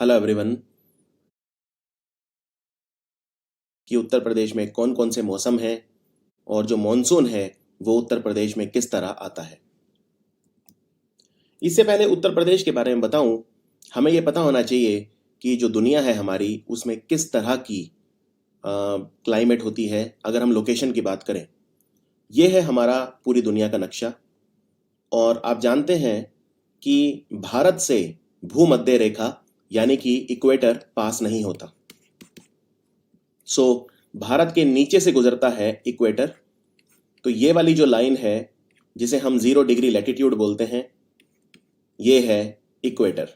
Hello everyone. कि उत्तर प्रदेश में कौन कौन से मौसम हैं और जो मॉनसून है वो उत्तर प्रदेश में किस तरह आता है। इससे पहले उत्तर प्रदेश के बारे में बताऊं, हमें ये पता होना चाहिए कि जो दुनिया है हमारी उसमें किस तरह की क्लाइमेट होती है। अगर हम लोकेशन की बात करें, ये है हमारा पूरी दुनिया का नक्शा। और आप जानते हैं कि भारत से भूमध्य रेखा यानी कि इक्वेटर पास नहीं होता। सो भारत के नीचे से गुजरता है इक्वेटर। तो ये वाली जो लाइन है जिसे हम 0 डिग्री लैटिट्यूड बोलते हैं, ये है इक्वेटर।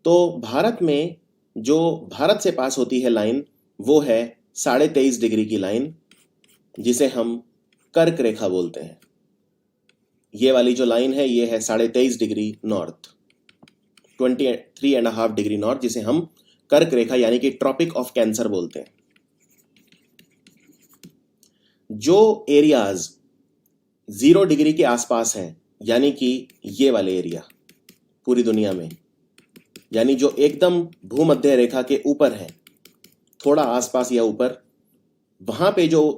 तो भारत में जो भारत से पास होती है लाइन वो है 23.5 डिग्री की लाइन, जिसे हम कर्क रेखा बोलते हैं। ये वाली जो लाइन है ये है 23.5 डिग्री नॉर्थ, 23.5 डिग्री नॉर्थ, जिसे हम कर्क रेखा यानी कि ट्रॉपिक ऑफ कैंसर बोलते हैं। जो एरियाज 0 डिग्री के आसपास हैं, यानी कि ये वाले एरिया पूरी दुनिया में, यानी जो एकदम भूमध्य रेखा के ऊपर है, थोड़ा आसपास या ऊपर, वहां पे जो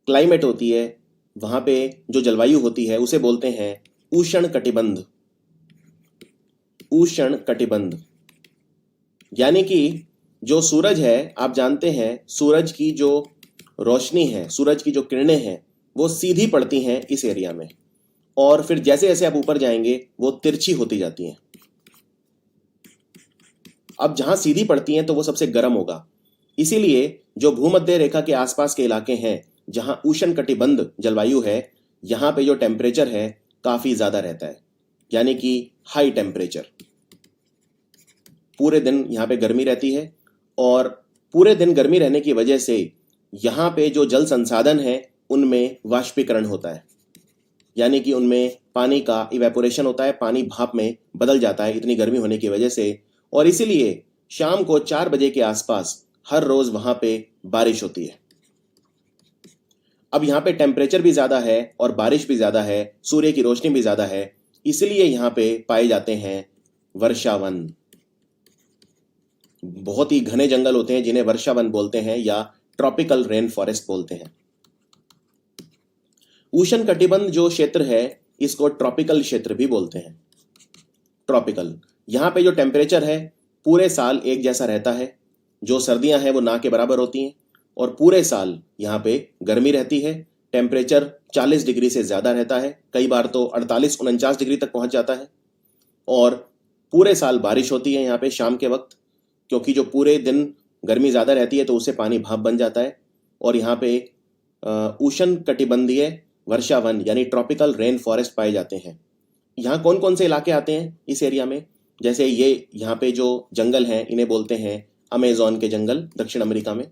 क्लाइमेट होती है, वहां पे जो जलवायु होती है उसे बोलते हैं उष्ण कटिबंध। उष्ण कटिबंध यानी कि जो सूरज है, आप जानते हैं सूरज की जो रोशनी है, सूरज की जो किरणें हैं वो सीधी पड़ती हैं इस एरिया में, और फिर जैसे जैसे आप ऊपर जाएंगे वो तिरछी होती जाती हैं। अब जहां सीधी पड़ती हैं तो वो सबसे गर्म होगा। इसीलिए जो भूमध्य रेखा के आसपास के इलाके हैं जहां उष्ण कटिबंध जलवायु है, यहां पे जो टेम्परेचर है काफी ज्यादा रहता है, यानी कि हाई टेम्परेचर। पूरे दिन यहाँ पे गर्मी रहती है, और पूरे दिन गर्मी रहने की वजह से यहाँ पे जो जल संसाधन है उनमें वाष्पीकरण होता है, यानी कि उनमें पानी का इवेपोरेशन होता है, पानी भाप में बदल जाता है इतनी गर्मी होने की वजह से। और इसीलिए शाम को 4 बजे के आसपास हर रोज वहां पे बारिश होती है। अब यहाँ पे टेम्परेचर भी ज्यादा है और बारिश भी ज्यादा है, सूर्य की रोशनी भी ज्यादा है, इसलिए यहाँ पे पाए जाते हैं वर्षावन। बहुत ही घने जंगल होते हैं जिन्हें वर्षावन बोलते हैं या ट्रॉपिकल रेन फॉरेस्ट बोलते हैं। उष्ण कटिबंध जो क्षेत्र है इसको ट्रॉपिकल क्षेत्र भी बोलते हैं। ट्रॉपिकल, यहाँ पे जो टेम्परेचर है पूरे साल एक जैसा रहता है। जो सर्दियां हैं वो ना के बराबर होती हैं, और पूरे साल यहाँ पे गर्मी रहती है। टेम्परेचर 40 डिग्री से ज्यादा रहता है, कई बार तो 48-49 डिग्री तक पहुंच जाता है। और पूरे साल बारिश होती है यहाँ पे शाम के वक्त, क्योंकि जो पूरे दिन गर्मी ज्यादा रहती है तो उससे पानी भाप बन जाता है। और यहाँ पे उष्ण कटिबंधीय वर्षावन यानी ट्रॉपिकल रेन फॉरेस्ट पाए जाते हैं। यहाँ कौन कौन से इलाके आते हैं इस एरिया में? जैसे ये यहाँ पे जो जंगल हैं इन्हें बोलते हैं अमेजोन के जंगल, दक्षिण अमेरिका में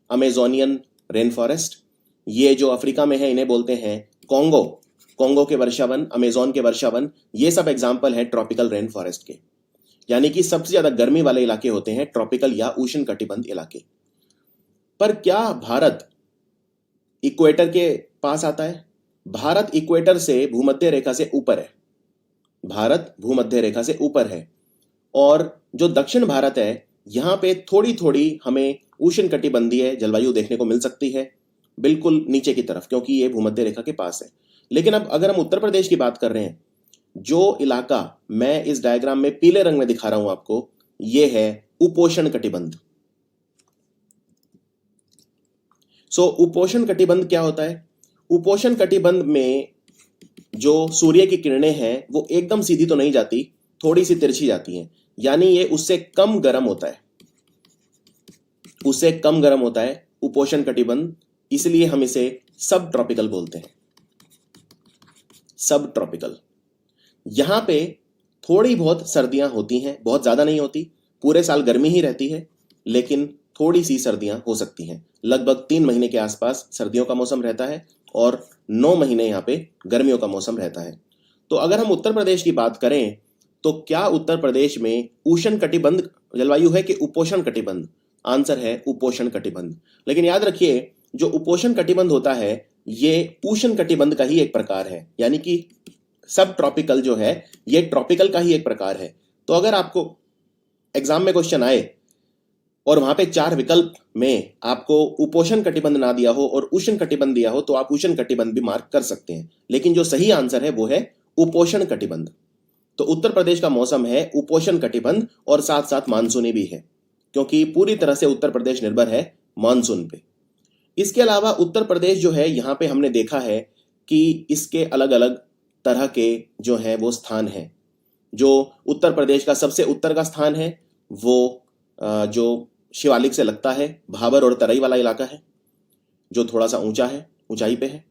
अमेजोनियन रेन फॉरेस्ट। ये जो अफ्रीका में है इन्हें बोलते हैं कॉन्गो, कॉन्गो के वर्षावन, अमेजोन के वर्षावन। ये सब एग्जाम्पल है ट्रॉपिकल रेन फॉरेस्ट के, यानी कि सबसे ज्यादा गर्मी वाले इलाके होते हैं ट्रॉपिकल या उष्ण कटिबंध इलाके। पर क्या भारत इक्वेटर के पास आता है? भारत इक्वेटर से भूमध्य रेखा से ऊपर है। भारत भूमध्य रेखा से ऊपर है, और जो दक्षिण भारत है यहाँ पे थोड़ी थोड़ी हमें उष्ण कटिबंधीय जलवायु देखने को मिल सकती है, बिल्कुल नीचे की तरफ, क्योंकि ये भूमध्य रेखा के पास है। लेकिन अब अगर हम उत्तर प्रदेश की बात कर रहे हैं, जो इलाका मैं इस डायग्राम में पीले रंग में दिखा रहा हूं आपको, ये है उपोष्ण कटिबंध। उपोष्ण कटिबंध क्या होता है? उपोष्ण कटिबंध में जो सूर्य की किरणें हैं वो एकदम सीधी तो नहीं जाती, थोड़ी सी तिरछी जाती हैं, यानी ये उससे कम गर्म होता है, उससे कम गर्म होता है उपोष्ण कटिबंध। इसलिए हम इसे सब ट्रॉपिकल बोलते हैं। सब ट्रॉपिकल। यहां पे थोड़ी बहुत सर्दियां होती हैं, बहुत ज्यादा नहीं होती, पूरे साल गर्मी ही रहती है, लेकिन थोड़ी सी सर्दियां हो सकती हैं। लगभग 3 महीने के आसपास सर्दियों का मौसम रहता है और 9 महीने यहाँ पे गर्मियों का मौसम रहता है। तो अगर हम उत्तर प्रदेश की बात करें तो क्या उत्तर प्रदेश में उष्ण कटिबंध जलवायु है कि उपोष्ण कटिबंध? आंसर है उपोष्ण कटिबंध। लेकिन याद रखिए, जो उपोष्ण कटिबंध होता है ये उष्ण कटिबंध का ही एक प्रकार है, यानी कि सब ट्रॉपिकल जो है ये ट्रॉपिकल का ही एक प्रकार है। तो अगर आपको एग्जाम में क्वेश्चन आए और वहां पे 4 विकल्प में आपको उपोष्ण कटिबंध ना दिया हो और उष्ण कटिबंध दिया हो तो आप उष्ण कटिबंध भी मार्क कर सकते हैं, लेकिन जो सही आंसर है वो है उपोष्ण कटिबंध। तो उत्तर प्रदेश का मौसम है उपोष्ण कटिबंध और साथ साथ मानसूनी भी है, क्योंकि पूरी तरह से उत्तर प्रदेश निर्भर है मानसून पे। इसके अलावा उत्तर प्रदेश जो है, यहाँ पे हमने देखा है कि इसके अलग अलग तरह के जो है वो स्थान हैं। जो उत्तर प्रदेश का सबसे उत्तर का स्थान है वो जो शिवालिक से लगता है, भाबर और तराई वाला इलाका है, जो थोड़ा सा ऊंचा है, ऊंचाई पे है।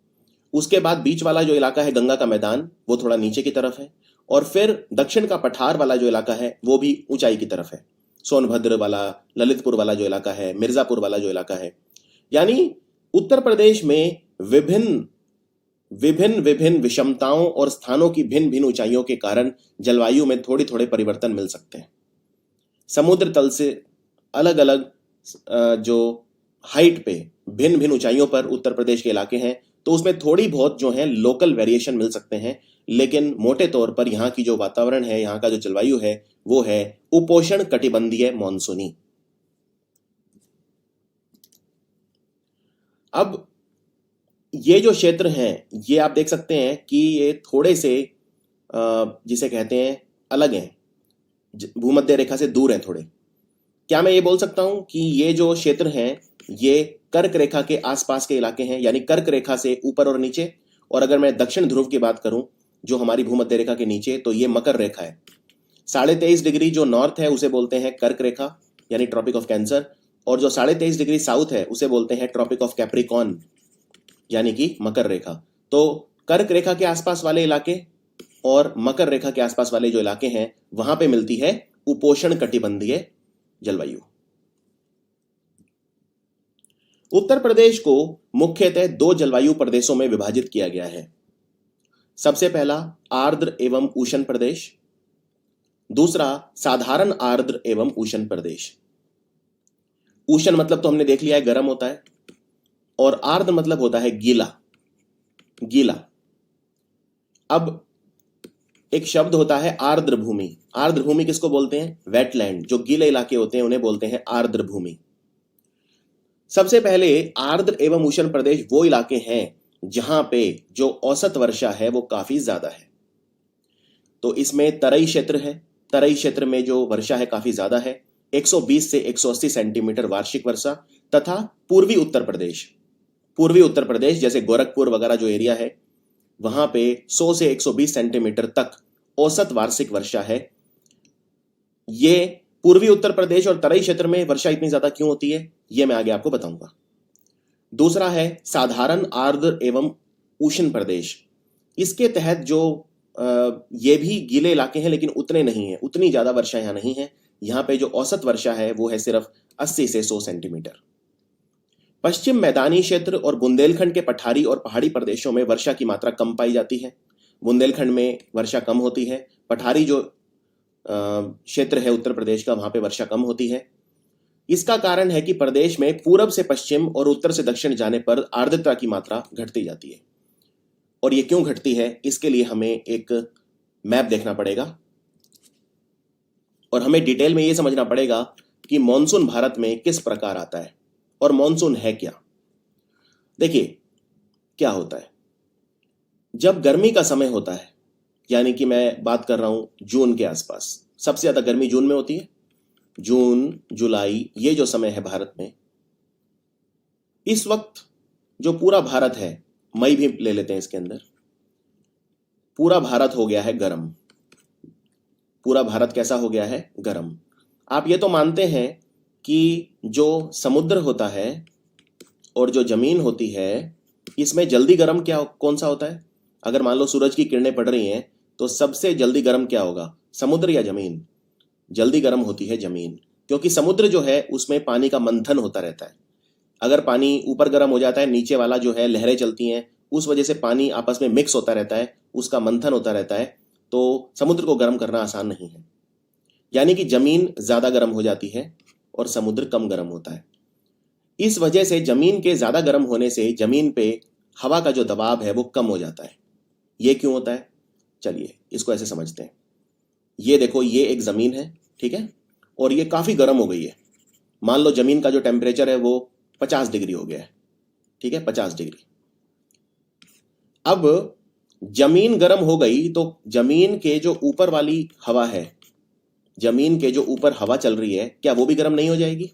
उसके बाद बीच वाला जो इलाका है गंगा का मैदान, वो थोड़ा नीचे की तरफ है। और फिर दक्षिण का पठार वाला जो इलाका है वो भी ऊंचाई की तरफ है। सोनभद्र वाला, ललितपुर वाला जो इलाका है, मिर्जापुर वाला जो इलाका है, यानी उत्तर प्रदेश में विभिन्न विभिन्न विभिन्न विषमताओं और स्थानों की भिन्न भिन्न ऊंचाइयों के कारण जलवायु में थोड़े थोड़े परिवर्तन मिल सकते हैं। समुद्र तल से अलग अलग जो हाइट पे भिन्न भिन्न ऊंचाइयों पर उत्तर प्रदेश के इलाके हैं, तो उसमें थोड़ी बहुत जो है लोकल वेरिएशन मिल सकते हैं, लेकिन मोटे तौर पर यहाँ की जो वातावरण है, यहाँ का जो जलवायु है वो है उपोष्ण कटिबंधीय मानसूनी। अब ये जो क्षेत्र हैं, ये आप देख सकते हैं कि ये थोड़े से जिसे कहते हैं अलग हैं, भूमध्य रेखा से दूर हैं थोड़े। क्या मैं ये बोल सकता हूं कि ये जो क्षेत्र हैं ये कर्क रेखा के आसपास के इलाके हैं, यानी कर्क रेखा से ऊपर और नीचे। और अगर मैं दक्षिण ध्रुव की बात करूं जो हमारी भूमध्य रेखा के नीचे, तो ये मकर रेखा है। 23.5 डिग्री जो नॉर्थ है उसे बोलते हैं कर्क रेखा, यानी ट्रॉपिक ऑफ कैंसर। और जो 23.5 डिग्री साउथ है उसे बोलते हैं ट्रॉपिक ऑफ कैप्रिकॉन, यानी कि मकर रेखा। तो कर्क रेखा के आसपास वाले इलाके और मकर रेखा के आसपास वाले जो इलाके हैं वहां पे मिलती है उपोष्ण कटिबंधीय जलवायु। उत्तर प्रदेश को मुख्यतः 2 जलवायु प्रदेशों में विभाजित किया गया है। सबसे पहला आर्द्र एवं उष्ण प्रदेश, दूसरा साधारण आर्द्र एवं उष्ण प्रदेश। उष्ण मतलब तो हमने देख लिया है गर्म होता है, और आर्द्र मतलब होता है गीला गीला। अब एक शब्द होता है आर्द्र भूमि। आर्द्र भूमि किसको बोलते हैं? वेटलैंड। जो गीले इलाके होते हैं उन्हें बोलते हैं आर्द्र भूमि। सबसे पहले आर्द्र एवं उष्ण प्रदेश वो इलाके हैं जहां पे जो औसत वर्षा है वो काफी ज्यादा है। तो इसमें तराई क्षेत्र है। तराई क्षेत्र में जो वर्षा है काफी ज्यादा है, 120 से 180 सेंटीमीटर वार्षिक वर्षा। तथा पूर्वी उत्तर प्रदेश जैसे गोरखपुर वगैरह जो एरिया है वहां पे 100 से 120 सेंटीमीटर तक औसत वार्षिक वर्षा है। ये पूर्वी उत्तर प्रदेश और तराई क्षेत्र में वर्षा इतनी ज्यादा क्यों होती है, ये मैं आगे आपको बताऊंगा। दूसरा है साधारण आर्द्र एवं उष्ण प्रदेश। इसके तहत जो ये भी गीले इलाके हैं लेकिन उतने नहीं है, उतनी ज्यादा वर्षा यहां नहीं है। यहां पे जो औसत वर्षा है वो है सिर्फ 80 से 100 सेंटीमीटर। पश्चिम मैदानी क्षेत्र और बुंदेलखंड के पठारी और पहाड़ी प्रदेशों में वर्षा की मात्रा कम पाई जाती है। बुंदेलखंड में वर्षा कम होती है, पठारी जो क्षेत्र है उत्तर प्रदेश का वहां पे वर्षा कम होती है। इसका कारण है कि प्रदेश में पूरब से पश्चिम और उत्तर से दक्षिण जाने पर आर्द्रता की मात्रा घटती जाती है। और ये क्यों घटती है, इसके लिए हमें एक मैप देखना पड़ेगा और हमें डिटेल में ये समझना पड़ेगा कि मॉनसून भारत में किस प्रकार आता है और मॉनसून है क्या। देखिए क्या होता है, जब गर्मी का समय होता है, यानी कि मैं बात कर रहा हूं जून के आसपास, सबसे ज्यादा गर्मी जून में होती है। जून जुलाई ये जो समय है भारत में, इस वक्त जो पूरा भारत है, मई भी ले लेते हैं इसके अंदर, पूरा भारत हो गया है गर्म। पूरा भारत कैसा हो गया है? गर्म। आप ये तो मानते हैं कि जो समुद्र होता है और जो जमीन होती है, इसमें जल्दी गर्म क्या कौन सा होता है? अगर मान लो सूरज की किरणें पड़ रही हैं तो सबसे जल्दी गर्म क्या होगा, समुद्र या जमीन? जल्दी गर्म होती है जमीन, क्योंकि समुद्र जो है उसमें पानी का मंथन होता रहता है। अगर पानी ऊपर गर्म हो जाता है, नीचे वाला जो है लहरें चलती हैं, उस वजह से पानी आपस में मिक्स होता रहता है, उसका मंथन होता रहता है, तो समुद्र को गर्म करना आसान नहीं है। यानी कि जमीन ज्यादा गर्म हो जाती है और समुद्र कम गर्म होता है। इस वजह से जमीन के ज्यादा गर्म होने से जमीन पे हवा का जो दबाव है वो कम हो जाता है। ये क्यों होता है, चलिए इसको ऐसे समझते हैं। ये देखो, ये एक जमीन है, ठीक है, और ये काफी गर्म हो गई है। मान लो जमीन का जो टेम्परेचर है वो 50 डिग्री हो गया है, ठीक है, 50 डिग्री। अब जमीन गर्म हो गई तो जमीन के जो ऊपर वाली हवा है, जमीन के जो ऊपर हवा चल रही है, क्या वो भी गर्म नहीं हो जाएगी?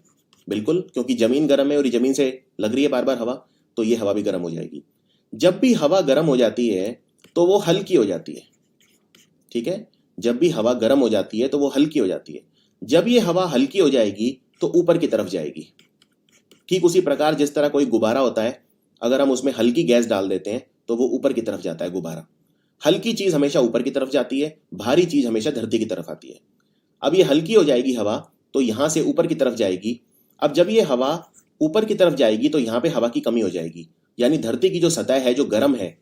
बिल्कुल, क्योंकि जमीन गर्म है और ये जमीन से लग रही है बार बार हवा, तो ये हवा भी गर्म हो जाएगी। जब भी हवा गर्म हो जाती है तो वो हल्की हो जाती है, ठीक है, जब भी हवा गर्म हो जाती है तो वो हल्की हो जाती है। जब ये हवा हल्की हो जाएगी तो ऊपर की तरफ जाएगी। ठीक उसी प्रकार जिस तरह कोई गुब्बारा होता है, अगर हम उसमें हल्की गैस डाल देते हैं तो वो ऊपर की तरफ जाता है गुब्बारा। हल्की चीज हमेशा ऊपर की तरफ जाती है, भारी चीज हमेशा धरती की तरफ आती है। अब ये हल्की हो जाएगी हवा, तो यहां से ऊपर की तरफ जाएगी। अब जब ये हवा ऊपर की तरफ जाएगी तो यहां पे हवा की कमी हो जाएगी, यानी धरती की जो सतह है जो गर्म है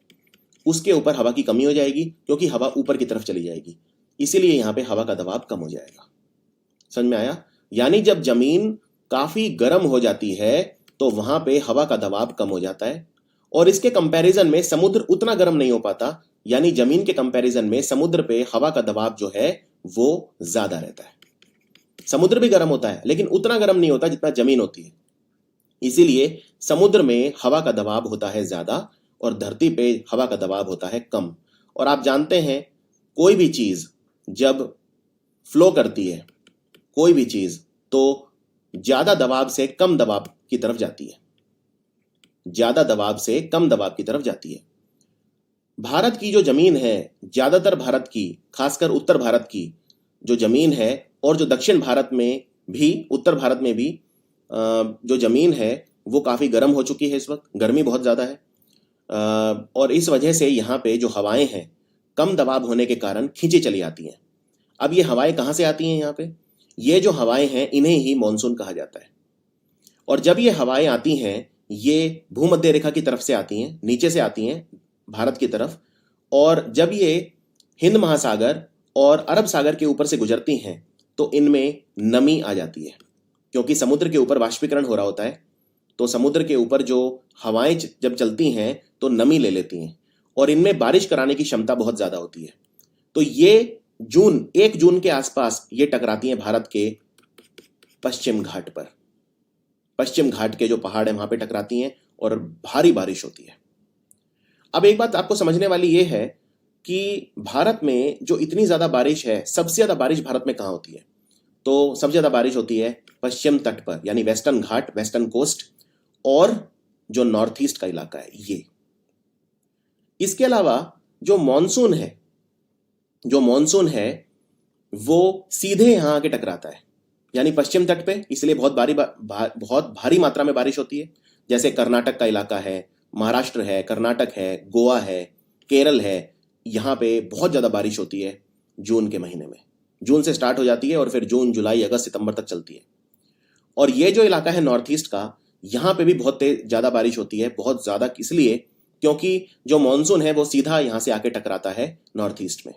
उसके ऊपर हवा की कमी हो जाएगी, क्योंकि हवा ऊपर की तरफ चली जाएगी, इसीलिए यहां पे हवा का दबाव कम हो जाएगा। समझ में आया? यानी जब जमीन काफी गर्म हो जाती है तो वहां पे हवा का दबाव कम हो जाता है, और इसके कंपैरिजन में समुद्र उतना गर्म नहीं हो पाता, यानी जमीन के कंपैरिजन में समुद्र पे हवा का दबाव जो है वो ज्यादा रहता है। समुद्र भी गर्म होता है लेकिन उतना गर्म नहीं होता जितना जमीन होती है, इसीलिए समुद्र में हवा का दबाव होता है ज्यादा और धरती पे हवा का दबाव होता है कम। और आप जानते हैं कोई भी चीज जब फ्लो करती है, कोई भी चीज, तो ज्यादा दबाव से कम दबाव की तरफ जाती है, ज्यादा दबाव से कम दबाव की तरफ जाती है। भारत की जो जमीन है, ज्यादातर भारत की, खासकर उत्तर भारत की जो जमीन है, और जो दक्षिण भारत में भी, उत्तर भारत में भी जो जमीन है वो काफी गर्म हो चुकी है। इस वक्त गर्मी बहुत ज्यादा है, और इस वजह से यहाँ पे जो हवाएं हैं कम दबाव होने के कारण खींची चली आती हैं। अब ये हवाएं कहाँ से आती हैं? यहाँ पे ये जो हवाएं हैं इन्हें ही मॉनसून कहा जाता है। और जब ये हवाएं आती हैं ये भूमध्य रेखा की तरफ से आती हैं, नीचे से आती हैं भारत की तरफ, और जब ये हिंद महासागर और अरब सागर के ऊपर से गुजरती हैं तो इनमें नमी आ जाती है, क्योंकि समुद्र के ऊपर वाष्पीकरण हो रहा होता है। तो समुद्र के ऊपर जो हवाएं जब चलती हैं तो नमी ले लेती हैं, और इनमें बारिश कराने की क्षमता बहुत ज्यादा होती है। तो ये 1 जून के आसपास ये टकराती हैं भारत के पश्चिम घाट पर, पश्चिम घाट के जो पहाड़ है वहां पे टकराती हैं और भारी बारिश होती है। अब एक बात आपको समझने वाली ये है कि भारत में जो इतनी ज्यादा बारिश है, सबसे ज्यादा बारिश भारत में कहाँ होती है? तो सबसे ज्यादा बारिश होती है पश्चिम तट पर, यानी वेस्टर्न घाट, वेस्टर्न कोस्ट, और जो नॉर्थ ईस्ट का इलाका है ये। इसके अलावा जो मॉनसून है, जो मॉनसून है वो सीधे यहां आके टकराता है, यानी पश्चिम तट पे, इसलिए बहुत भारी मात्रा में बारिश होती है। जैसे कर्नाटक का इलाका है, महाराष्ट्र है, कर्नाटक है, गोवा है, केरल है, यहाँ पे बहुत ज्यादा बारिश होती है जून के महीने में। जून से स्टार्ट हो जाती है और फिर जून, जुलाई, अगस्त, सितंबर तक चलती है। और ये जो इलाका है नॉर्थ ईस्ट का, यहाँ पे भी बहुत ज्यादा बारिश होती है, बहुत ज्यादा, इसलिए क्योंकि जो मॉनसून है वो सीधा यहाँ से आके टकराता है नॉर्थ ईस्ट में,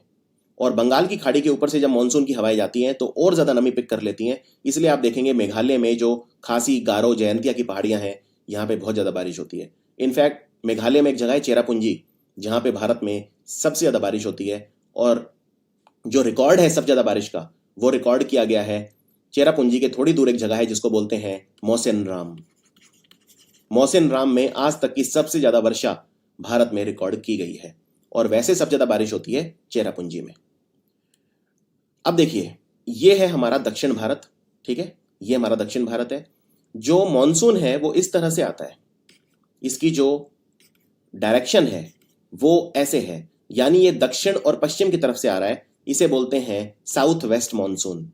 और बंगाल की खाड़ी के ऊपर से जब मॉनसून की हवाएं जाती हैं तो और ज्यादा नमी पिक कर लेती हैं। इसलिए आप देखेंगे मेघालय में जो खासी, गारो, जयंतिया की पहाड़ियां हैं, यहाँ पे बहुत ज्यादा बारिश होती है। इनफैक्ट मेघालय में एक जगह है चेरापूंजी, जहाँ पे भारत में सबसे ज्यादा बारिश होती है, और जो रिकॉर्ड है सबसे ज्यादा बारिश का वो रिकॉर्ड किया गया है चेरापूंजी के थोड़ी दूर एक जगह है जिसको बोलते हैं मौसिन राम। मौसिन राम में आज तक की सबसे ज्यादा वर्षा भारत में रिकॉर्ड की गई है, और वैसे सबसे ज्यादा बारिश होती है चेरापूंजी में। अब देखिए, ये है हमारा दक्षिण भारत, ठीक है, ये हमारा दक्षिण भारत है। जो मॉनसून है वो इस तरह से आता है, इसकी जो डायरेक्शन है वो ऐसे है, यानी ये दक्षिण और पश्चिम की तरफ से आ रहा है। इसे बोलते हैं साउथ वेस्ट मॉनसून,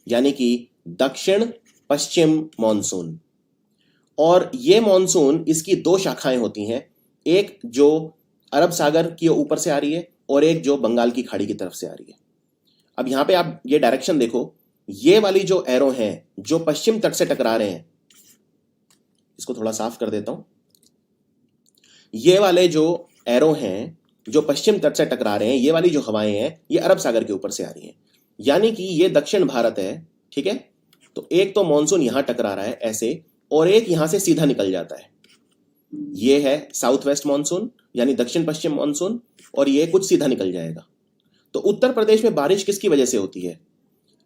यानी कि दक्षिण पश्चिम मॉनसून। और ये मॉनसून, इसकी 2 शाखाएं होती हैं, एक जो अरब सागर के ऊपर से आ रही है और एक जो बंगाल की खाड़ी की तरफ से आ रही है। अब यहां पे आप ये डायरेक्शन देखो, ये वाली जो एरो हैं जो पश्चिम तट से टकरा रहे हैं, इसको थोड़ा साफ कर देता हूं। ये वाले जो एरो हैं जो पश्चिम तट से टकरा रहे हैं, ये वाली जो हवाएं हैं ये अरब सागर के ऊपर से आ रही हैं, यानी कि ये दक्षिण भारत है, ठीक है। तो एक तो मॉनसून यहां टकरा रहा है ऐसे, और एक यहां से सीधा निकल जाता है, ये है साउथ वेस्ट मॉनसून यानी दक्षिण पश्चिम मॉनसून, और ये कुछ सीधा निकल जाएगा। तो उत्तर प्रदेश में बारिश किसकी वजह से होती है?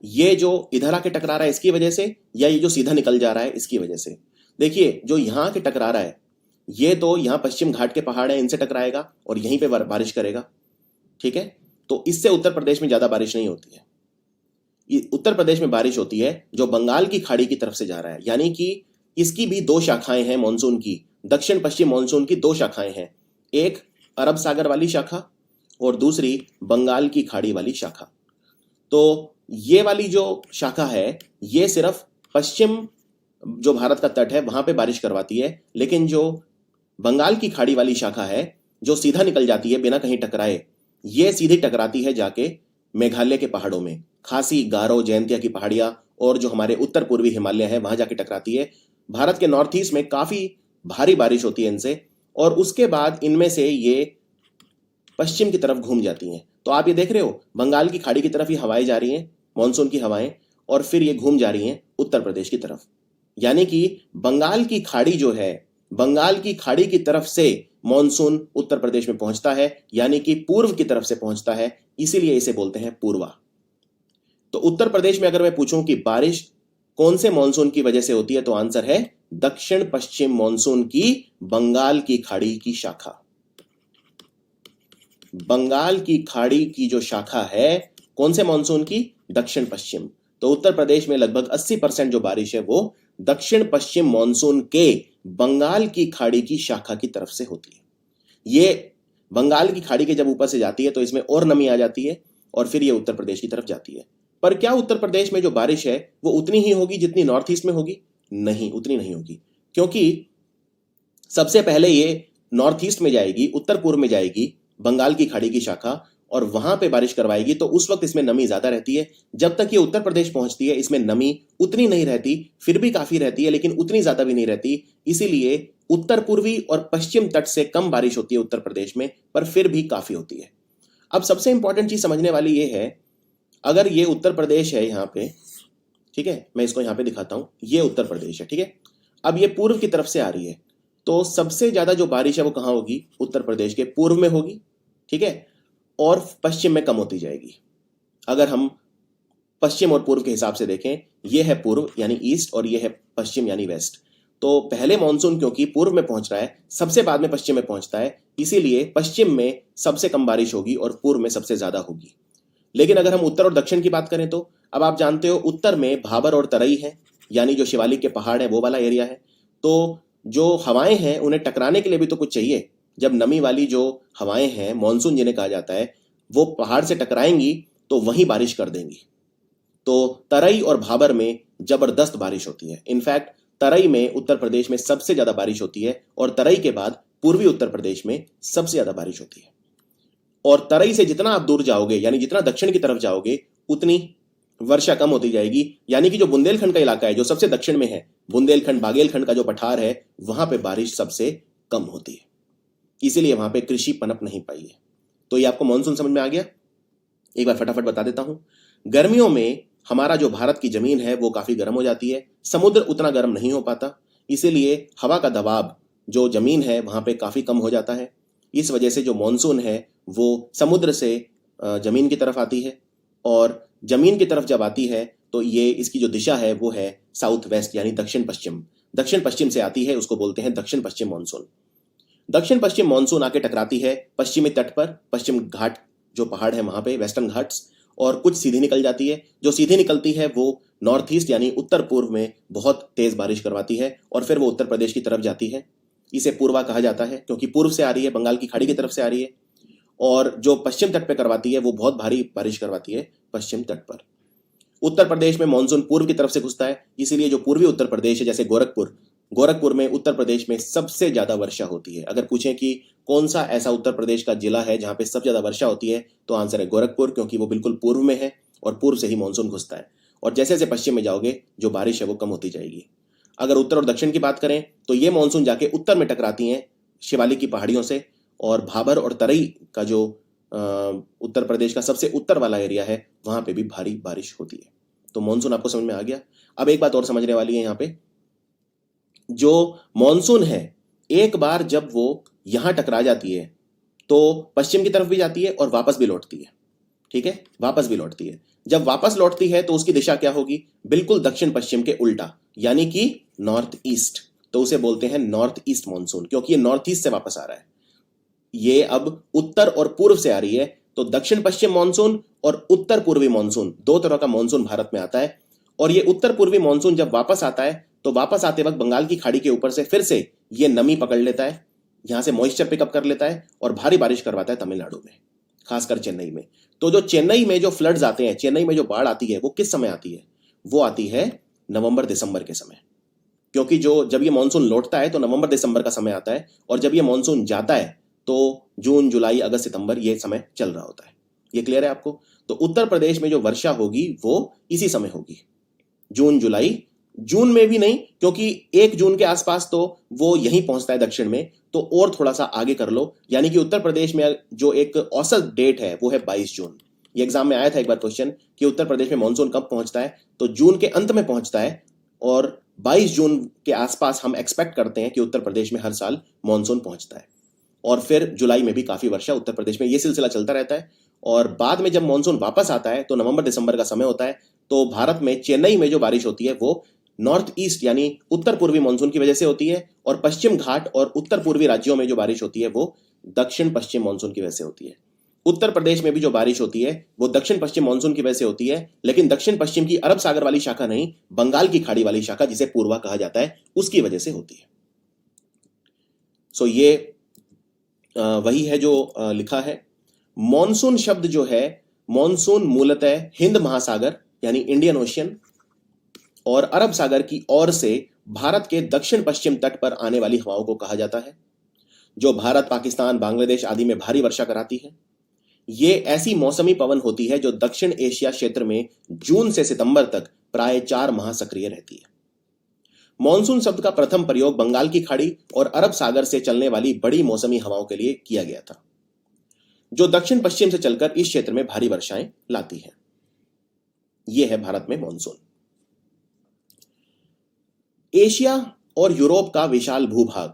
ये जो इधर आके टकरा रहा है इसकी वजह से, या ये जो सीधा निकल जा रहा है इसकी वजह से? देखिए, जो यहां के टकरा रहा है ये तो यहां पश्चिम घाट के पहाड़ है, इनसे टकराएगा और यहीं पे बारिश करेगा, ठीक है। तो इससे उत्तर प्रदेश में ज्यादा बारिश नहीं होती है। उत्तर प्रदेश में बारिश होती है जो बंगाल की खाड़ी की तरफ से जा रहा है, यानी कि इसकी भी दो शाखाएं हैं मॉनसून की, दक्षिण पश्चिम मॉनसून की दो शाखाएं हैं, एक अरब सागर वाली शाखा और दूसरी बंगाल की खाड़ी वाली शाखा। तो ये वाली जो शाखा है ये सिर्फ पश्चिम जो भारत का तट है वहां पे बारिश करवाती है, लेकिन जो बंगाल की खाड़ी वाली शाखा है जो सीधा निकल जाती है बिना कहीं टकराए, ये सीधी टकराती है जाके मेघालय के पहाड़ों में, खासी, गारो, जयंतिया की पहाड़ियां और जो हमारे उत्तर पूर्वी हिमालय है वहां जाके टकराती है। भारत के नॉर्थ ईस्ट में काफी भारी बारिश होती है इनसे, और उसके बाद इनमें से ये पश्चिम की तरफ घूम जाती हैं। तो आप ये देख रहे हो बंगाल की खाड़ी की तरफ ये हवाएं जा रही हैं, मानसून की हवाएं, और फिर ये घूम जा रही हैं उत्तर प्रदेश की तरफ। यानी कि बंगाल की खाड़ी जो है, बंगाल की खाड़ी की तरफ से मानसून उत्तर प्रदेश में पहुंचता है, यानी कि पूर्व की तरफ से पहुंचता है, इसीलिए इसे बोलते हैं पूर्वा। तो उत्तर प्रदेश में अगर मैं पूछूं कि बारिश कौन से मानसून की वजह से होती है, तो आंसर है दक्षिण पश्चिम मानसून की बंगाल की खाड़ी की शाखा। बंगाल की खाड़ी की जो शाखा है कौन से मानसून की? दक्षिण पश्चिम। तो उत्तर प्रदेश में लगभग 80% जो बारिश है वो दक्षिण पश्चिम मानसून के बंगाल की खाड़ी की शाखा की तरफ से होती है। ये बंगाल की खाड़ी के जब ऊपर से जाती है तो इसमें और नमी आ जाती है और फिर ये उत्तर प्रदेश की तरफ जाती है। पर क्या उत्तर प्रदेश में जो बारिश है वो उतनी ही होगी जितनी नॉर्थ ईस्ट में होगी? नहीं, उतनी नहीं होगी, क्योंकि सबसे पहले ये नॉर्थ ईस्ट में जाएगी, उत्तर पूर्व में जाएगी बंगाल की खाड़ी की शाखा, और वहां पे बारिश करवाएगी। तो उस वक्त इसमें नमी ज्यादा रहती है। जब तक ये उत्तर प्रदेश पहुंचती है इसमें नमी उतनी नहीं रहती, फिर भी काफी रहती है लेकिन उतनी ज्यादा भी नहीं रहती। इसीलिए उत्तर पूर्वी और पश्चिम तट से कम बारिश होती है उत्तर प्रदेश में, पर फिर भी काफी होती है। अब सबसे इंपॉर्टेंट चीज समझने वाली ये है, अगर ये उत्तर प्रदेश है यहाँ पे, ठीक है, मैं इसको यहाँ पे दिखाता हूं, ये उत्तर प्रदेश है, ठीक है। अब ये पूर्व की तरफ से आ रही है, तो सबसे ज्यादा जो बारिश है वो कहाँ होगी? उत्तर प्रदेश के पूर्व में होगी, ठीक है, और पश्चिम में कम होती जाएगी। अगर हम पश्चिम और पूर्व के हिसाब से देखें, ये है पूर्व यानी ईस्ट और ये है पश्चिम यानी वेस्ट। तो पहले मानसून क्योंकि पूर्व में पहुंच रहा है, सबसे बाद में पश्चिम में पहुंचता है, इसीलिए पश्चिम में सबसे कम बारिश होगी और पूर्व में सबसे ज्यादा होगी। लेकिन अगर हम उत्तर और दक्षिण की बात करें तो अब आप जानते हो उत्तर में भाबर और तराई है, यानी जो शिवालिक के पहाड़ है वो वाला एरिया है। तो जो हवाएं हैं उन्हें टकराने के लिए भी तो कुछ चाहिए। जब नमी वाली जो हवाएं हैं, मानसून जिन्हें कहा जाता है, वो पहाड़ से टकराएंगी तो वहीं बारिश कर देंगी। तो तराई और भाबर में जबरदस्त बारिश होती है। इनफैक्ट तराई में उत्तर प्रदेश में सबसे ज्यादा बारिश होती है और तराई के बाद पूर्वी उत्तर प्रदेश में सबसे ज्यादा बारिश होती है। और तराई से जितना आप दूर जाओगे, यानी जितना दक्षिण की तरफ जाओगे, उतनी वर्षा कम होती जाएगी। यानी कि जो बुंदेलखंड का इलाका है जो सबसे दक्षिण में है, बुंदेलखंड बागेलखंड का जो पठार है, वहां पे बारिश सबसे कम होती है, इसीलिए वहां पे कृषि पनप नहीं पाई है। तो ये आपको मानसून समझ में आ गया? एक बार फटाफट बता देता हूं। गर्मियों में हमारा जो भारत की जमीन है वो काफी गर्म हो जाती है, समुद्र उतना गर्म नहीं हो पाता, इसीलिए हवा का दबाव जो जमीन है वहां पे काफी कम हो जाता है। इस वजह से जो मानसून है वो समुद्र से जमीन की तरफ आती है, और जमीन की तरफ जब आती है तो ये इसकी जो दिशा है वो है साउथ वेस्ट यानी दक्षिण पश्चिम। दक्षिण पश्चिम से आती है, उसको बोलते हैं दक्षिण पश्चिम मानसून। दक्षिण पश्चिम मानसून आके टकराती है पश्चिमी तट पर, पश्चिम घाट जो पहाड़ है वहां पे, वेस्टर्न घाट्स, और कुछ सीधी निकल जाती है। जो सीधी निकलती है वो नॉर्थ ईस्ट यानी उत्तर पूर्व में बहुत तेज बारिश करवाती है और फिर वो उत्तर प्रदेश की तरफ जाती है। इसे पूर्वा कहा जाता है क्योंकि पूर्व से आ रही है, बंगाल की खाड़ी की तरफ से आ रही है। और जो पश्चिम तट पे करवाती है वो बहुत भारी बारिश करवाती है पश्चिम तट पर। उत्तर प्रदेश में मानसून पूर्व की तरफ से घुसता है, इसीलिए जो पूर्वी उत्तर प्रदेश है, जैसे गोरखपुर में उत्तर प्रदेश में सबसे ज्यादा वर्षा होती है। अगर पूछें कि कौन सा ऐसा उत्तर प्रदेश का जिला है जहां पे सबसे ज्यादा वर्षा होती है, तो आंसर है गोरखपुर, क्योंकि वो बिल्कुल पूर्व में है और पूर्व से ही मानसून घुसता है। और जैसे जैसे पश्चिम में जाओगे जो बारिश है वो कम होती जाएगी। अगर उत्तर और दक्षिण की बात करें तो ये मानसून जाके उत्तर में टकराती हैं शिवालिक की पहाड़ियों से, और भाबर और तराई का जो उत्तर प्रदेश का सबसे उत्तर वाला एरिया है वहां पे भी भारी बारिश होती है। तो मानसून आपको समझ में आ गया। अब एक बात और समझने वाली है, यहाँ पे जो मानसून है एक बार जब वो यहां टकरा जाती है तो पश्चिम की तरफ भी जाती है और वापस भी लौटती है। ठीक है, वापस भी लौटती है। जब वापस लौटती है तो उसकी दिशा क्या होगी? बिल्कुल दक्षिण पश्चिम के उल्टा, यानी कि नॉर्थ ईस्ट। तो उसे बोलते हैं नॉर्थ ईस्ट मानसून, क्योंकि ये नॉर्थ ईस्ट से वापस आ रहा है। ये अब उत्तर और पूर्व से आ रही है। तो दक्षिण पश्चिम मानसून और उत्तर पूर्वी मानसून, दो तरह का मानसून भारत में आता है। और ये उत्तर पूर्वी मानसून जब वापस आता है तो वापस आते वक्त बंगाल की खाड़ी के ऊपर से फिर से ये नमी पकड़ लेता है, यहां से मॉइस्चर पिकअप कर लेता है और भारी बारिश करवाता है तमिलनाडु में, खासकर चेन्नई में। तो जो चेन्नई में जो फ्लड्स आते हैं, चेन्नई में जो बाढ़ आती है, वो किस समय आती है? वो आती है नवंबर दिसंबर के समय, क्योंकि जो जब ये मानसून लौटता है तो नवंबर दिसंबर का समय आता है, और जब ये मानसून जाता है तो जून जुलाई अगस्त सितंबर ये समय चल रहा होता है। ये क्लियर है आपको? तो उत्तर प्रदेश में जो वर्षा होगी वो इसी समय होगी, जून जुलाई। जून में भी नहीं, क्योंकि 1 जून के आसपास तो वो यहीं पहुंचता है दक्षिण में, तो और थोड़ा सा आगे कर लो, यानी कि उत्तर प्रदेश में जो एक औसत डेट है वो है 22 जून। ये एग्जाम में आया था एक बार क्वेश्चन कि उत्तर प्रदेश में मानसून कब पहुंचता है, तो जून के अंत में पहुंचता है, और 22 जून के आसपास हम एक्सपेक्ट करते हैं कि उत्तर प्रदेश में हर साल मानसून पहुंचता है। और फिर जुलाई में भी काफी वर्षा उत्तर प्रदेश में, ये सिलसिला चलता रहता है। और बाद में जब मानसून वापस आता है तो नवंबर दिसंबर का समय होता है। तो भारत में चेन्नई में जो बारिश होती है वो नॉर्थ ईस्ट यानी उत्तर पूर्वी मानसून की वजह से होती है, और पश्चिम घाट और उत्तर पूर्वी राज्यों में जो बारिश होती है वो दक्षिण पश्चिम मानसून की वजह से होती है। उत्तर प्रदेश में भी जो बारिश होती है वो दक्षिण पश्चिम मानसून की वजह से होती है, लेकिन दक्षिण पश्चिम की अरब सागर वाली शाखा नहीं, बंगाल की खाड़ी वाली शाखा जिसे पूर्वा कहा जाता है, उसकी वजह से होती है। सो ये वही है जो लिखा है। मॉनसून शब्द जो है, मॉनसून मूलतः हिंद महासागर यानी इंडियन ओशियन और अरब सागर की ओर से भारत के दक्षिण पश्चिम तट पर आने वाली हवाओं को कहा जाता है, जो भारत, पाकिस्तान, बांग्लादेश आदि में भारी वर्षा कराती है। ये ऐसी मौसमी पवन होती है जो दक्षिण एशिया क्षेत्र में जून से सितंबर तक प्राय 4 माह सक्रिय रहती है। मॉनसून शब्द का प्रथम प्रयोग बंगाल की खाड़ी और अरब सागर से चलने वाली बड़ी मौसमी हवाओं के लिए किया गया था, जो दक्षिण पश्चिम से चलकर इस क्षेत्र में भारी वर्षाएं लाती है। यह है भारत में मॉनसून। एशिया और यूरोप का विशाल भूभाग,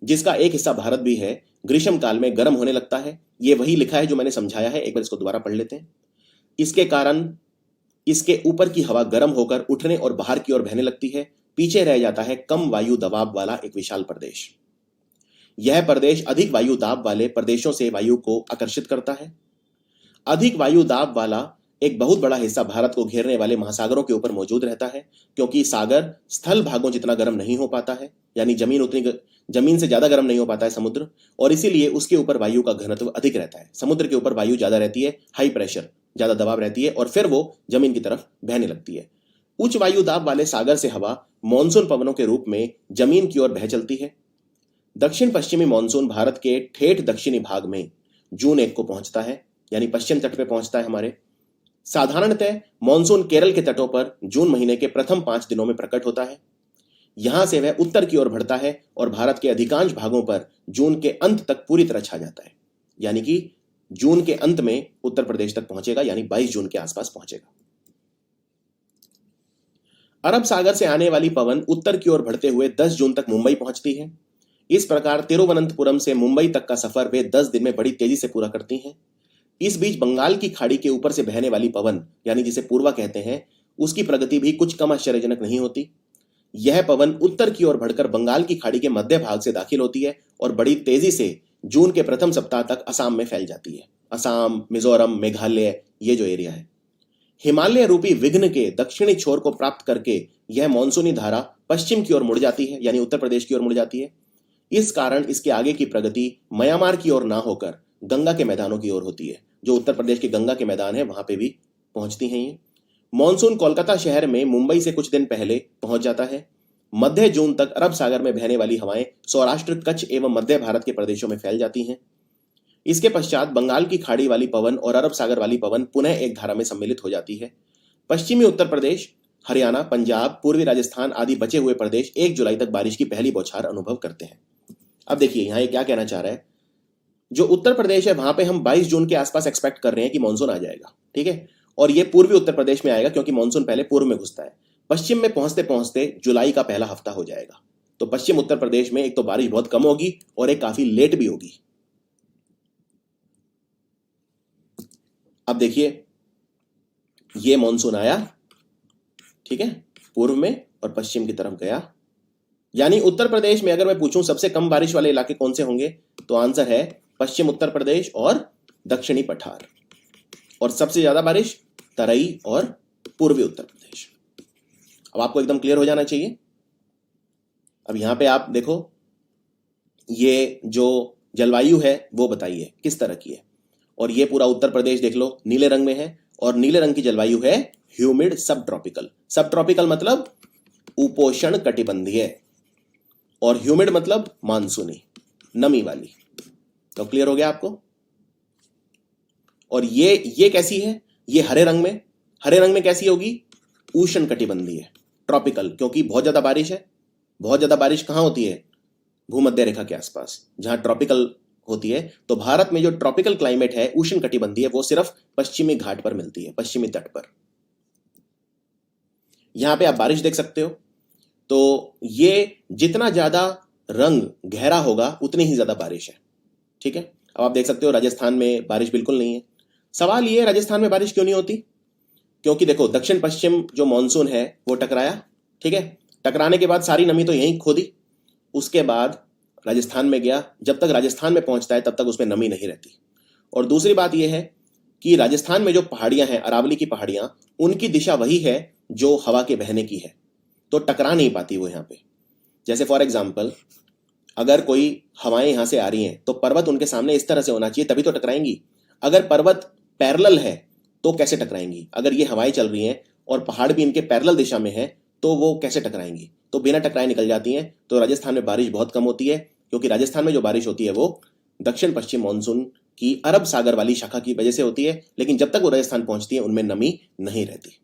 जिसका एक हिस्सा भारत भी है, ग्रीष्म काल में गर्म होने लगता है। यह वही लिखा है जो मैंने समझाया है, एक बार इसको दोबारा पढ़ लेते हैं। इसके कारण इसके ऊपर की हवा गर्म होकर उठने और बाहर की ओर बहने लगती है। पीछे रह जाता है कम वायु दबाव वाला एक विशाल प्रदेश। यह प्रदेश अधिक वायु दाब वाले प्रदेशों से वायु को आकर्षित करता है। अधिक वायु दाब वाला एक बहुत बड़ा हिस्सा भारत को घेरने वाले महासागरों के ऊपर मौजूद रहता है, क्योंकि सागर स्थल भागों जितना गर्म नहीं हो पाता है, यानी जमीन से ज्यादा गर्म नहीं हो पाता है समुद्र, और इसीलिए उसके ऊपर वायु का घनत्व अधिक रहता है। समुद्र के ऊपर वायु ज्यादा रहती है, हाई प्रेशर, ज्यादा दबाव रहती है, और फिर वो जमीन की तरफ बहने लगती है। उच्च वायु दाब वाले सागर से हवा मानसून पवनों के रूप में जमीन की ओर बह चलती है। दक्षिण पश्चिमी मानसून भारत के ठेठ दक्षिणी भाग में जून 1 को पहुंचता है, यानी पश्चिम तट पे पहुंचता है हमारे। साधारणतः मानसून केरल के तटों पर जून महीने के प्रथम 5 दिनों में प्रकट होता है। यहां से वह उत्तर की ओर बढ़ता है और भारत के अधिकांश भागों पर जून के अंत तक पूरी तरह छा जाता है, यानी कि जून के अंत में उत्तर प्रदेश तक पहुंचेगा, यानी 22 जून के आसपास पहुंचेगा। अरब सागर से आने वाली पवन उत्तर की ओर बढ़ते हुए 10 जून तक मुंबई पहुंचती है। इस प्रकार तिरुवनंतपुरम से मुंबई तक का सफर वे 10 दिन में बड़ी तेजी से पूरा करती हैं। इस बीच बंगाल की खाड़ी के ऊपर से बहने वाली पवन, यानी जिसे पूर्वा कहते हैं, उसकी प्रगति भी कुछ कम आश्चर्यजनक नहीं होती। यह पवन उत्तर की ओर बढ़कर बंगाल की खाड़ी के मध्य भाग से दाखिल होती है और बड़ी तेजी से जून के प्रथम सप्ताह तक असम में फैल जाती है। असम, मिजोरम, मेघालय, ये जो एरिया है। हिमालय रूपी विघ्न के दक्षिणी छोर को प्राप्त करके यह मानसूनी धारा पश्चिम की ओर मुड़ जाती है, यानी उत्तर प्रदेश की ओर मुड़ जाती है। इस कारण इसके आगे की प्रगति म्यांमार की ओर ना होकर गंगा के मैदानों की ओर होती है। जो उत्तर प्रदेश के गंगा के मैदान है वहां पे भी पहुंचती हैं ये। मानसून कोलकाता शहर में मुंबई से कुछ दिन पहले पहुंच जाता है। मध्य जून तक अरब सागर में बहने वाली हवाएं सौराष्ट्र, कच्छ एवं मध्य भारत के प्रदेशों में फैल जाती हैं। इसके पश्चात बंगाल की खाड़ी वाली पवन और अरब सागर वाली पवन पुनः एक धारा में सम्मिलित हो जाती है। पश्चिमी उत्तर प्रदेश, हरियाणा, पंजाब, पूर्वी राजस्थान आदि बचे हुए प्रदेश 1 जुलाई तक बारिश की पहली बौछार अनुभव करते हैं। अब देखिए यहां ये क्या कहना चाह रहा है। जो उत्तर प्रदेश है वहां पे हम 22 जून के आसपास एक्सपेक्ट कर रहे हैं कि मानसून आ जाएगा, ठीक है, और ये पूर्वी उत्तर प्रदेश में आएगा क्योंकि मानसून पहले पूर्व में घुसता है। पश्चिम में पहुंचते पहुंचते जुलाई का पहला हफ्ता हो जाएगा। तो पश्चिम उत्तर प्रदेश में एक तो बारिश बहुत कम होगी और एक काफी लेट भी होगी। अब देखिए ये मॉनसून आया, ठीक है, पूर्व में और पश्चिम की तरफ गया। यानी उत्तर प्रदेश में अगर मैं पूछूं सबसे कम बारिश वाले इलाके कौन से होंगे, तो आंसर है पश्चिम उत्तर प्रदेश और दक्षिणी पठार, और सबसे ज्यादा बारिश तराई और पूर्वी उत्तर प्रदेश। अब आपको एकदम क्लियर हो जाना चाहिए। अब यहां पे आप देखो, ये जो जलवायु है वो बताइए किस तरह की है, और ये पूरा उत्तर प्रदेश देख लो नीले रंग में है, और नीले रंग की जलवायु है ह्यूमिड सब ट्रॉपिकल। सब ट्रॉपिकल मतलब उपोष्ण कटिबंधीय, और ह्यूमिड मतलब मानसूनी, नमी वाली। तो क्लियर हो गया आपको। और ये कैसी है, ये हरे रंग में, हरे रंग में कैसी होगी, उष्ण कटिबंधीय ट्रॉपिकल, क्योंकि बहुत ज्यादा बारिश है। बहुत ज्यादा बारिश कहां होती है, भूमध्य रेखा के आसपास, जहां ट्रॉपिकल होती है। तो भारत में जो ट्रॉपिकल क्लाइमेट है उष्ण कटिबंधीय, वो सिर्फ पश्चिमी घाट पर मिलती है, पश्चिमी तट पर। यहां पे आप बारिश देख सकते हो। तो ये जितना ज्यादा रंग गहरा होगा उतनी ही ज्यादा बारिश है, ठीक है। अब आप देख सकते हो राजस्थान में बारिश बिल्कुल नहीं है। सवाल ये, राजस्थान में बारिश क्यों नहीं होती, क्योंकि देखो दक्षिण पश्चिम जो मानसून है वो टकराया, ठीक है। टकराने के बाद सारी नमी तो यहीं खो दी, उसके बाद राजस्थान में गया। जब तक राजस्थान में पहुंचता है तब तक उसमें नमी नहीं रहती। और दूसरी बात यह है कि राजस्थान में जो पहाड़ियां हैं, अरावली की पहाड़ियां, उनकी दिशा वही है जो हवा के बहने की है, तो टकरा नहीं पाती वो यहाँ पे। जैसे फॉर एग्जाम्पल, अगर कोई हवाएं यहां से आ रही हैं तो पर्वत उनके सामने इस तरह से होना चाहिए, तभी तो टकराएंगी। अगर पर्वत पैरेलल है तो कैसे टकराएंगी, अगर ये हवाएं चल रही हैं और पहाड़ भी इनके पैरेलल दिशा में है तो वो कैसे टकराएंगी, तो बिना टकराए निकल जाती हैं। तो राजस्थान में बारिश बहुत कम होती है, क्योंकि राजस्थान में जो बारिश होती है वो दक्षिण पश्चिम मानसून की अरब सागर वाली शाखा की वजह से होती है, लेकिन जब तक वो राजस्थान पहुंचती है उनमें नमी नहीं रहती।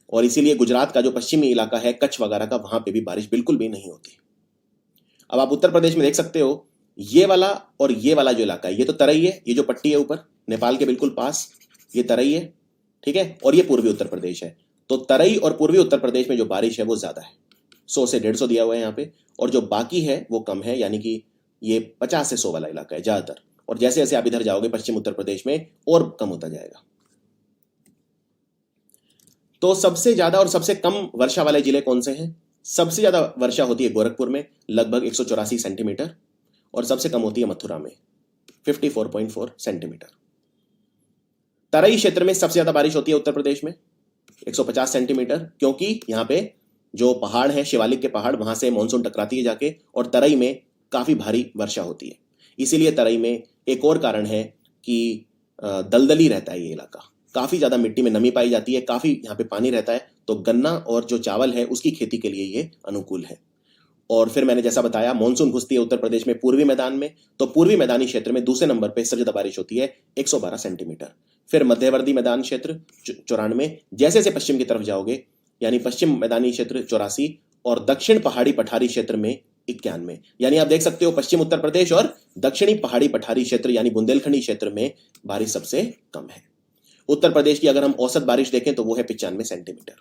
और इसीलिए गुजरात का जो पश्चिमी इलाका है, कच्छ वगैरह का, वहां पे भी बारिश बिल्कुल भी नहीं होती। अब आप उत्तर प्रदेश में देख सकते हो, ये वाला और ये वाला जो इलाका है ये तो तराई है, ये जो पट्टी है ऊपर नेपाल के बिल्कुल पास, ये तराई है, ठीक है, और ये पूर्वी उत्तर प्रदेश है। तो तराई और पूर्वी उत्तर प्रदेश में जो बारिश है वो ज्यादा है, 100 से 150 दिया हुआ है यहाँ पे, और जो बाकी है वो कम है, यानी कि ये 50 से 100 वाला इलाका है ज्यादातर। और जैसे जैसे आप इधर जाओगे पश्चिम उत्तर प्रदेश में और कम होता जाएगा। तो सबसे ज्यादा और सबसे कम वर्षा वाले जिले कौन से हैं? सबसे ज्यादा वर्षा होती है गोरखपुर में लगभग 184 सेंटीमीटर, और सबसे कम होती है मथुरा में 54.4 सेंटीमीटर। तराई क्षेत्र में सबसे ज्यादा बारिश होती है उत्तर प्रदेश में 150 सेंटीमीटर, क्योंकि यहाँ पे जो पहाड़ है, शिवालिक के पहाड़, वहां से मानसून टकराती है जाके, और तराई में काफी भारी वर्षा होती है। इसीलिए तराई में एक और कारण है कि दलदली रहता है ये इलाका, काफी ज्यादा मिट्टी में नमी पाई जाती है, काफी यहाँ पे पानी रहता है, तो गन्ना और जो चावल है उसकी खेती के लिए ये अनुकूल है। और फिर मैंने जैसा बताया, मानसून घुसती है उत्तर प्रदेश में पूर्वी मैदान में, तो पूर्वी मैदानी क्षेत्र में दूसरे नंबर पे सबसे ज्यादा बारिश होती है 112 सेंटीमीटर। फिर मध्यवर्ती मैदान क्षेत्र 94, जैसे जैसे पश्चिम की तरफ जाओगे, यानी पश्चिम मैदानी क्षेत्र 84, और दक्षिण पहाड़ी पठारी क्षेत्र में 91। यानी आप देख सकते हो पश्चिम उत्तर प्रदेश और दक्षिणी पहाड़ी पठारी क्षेत्र यानी बुंदेलखंडी क्षेत्र में बारिश सबसे कम है। उत्तर प्रदेश की अगर हम औसत बारिश देखें तो वो है 95 सेंटीमीटर।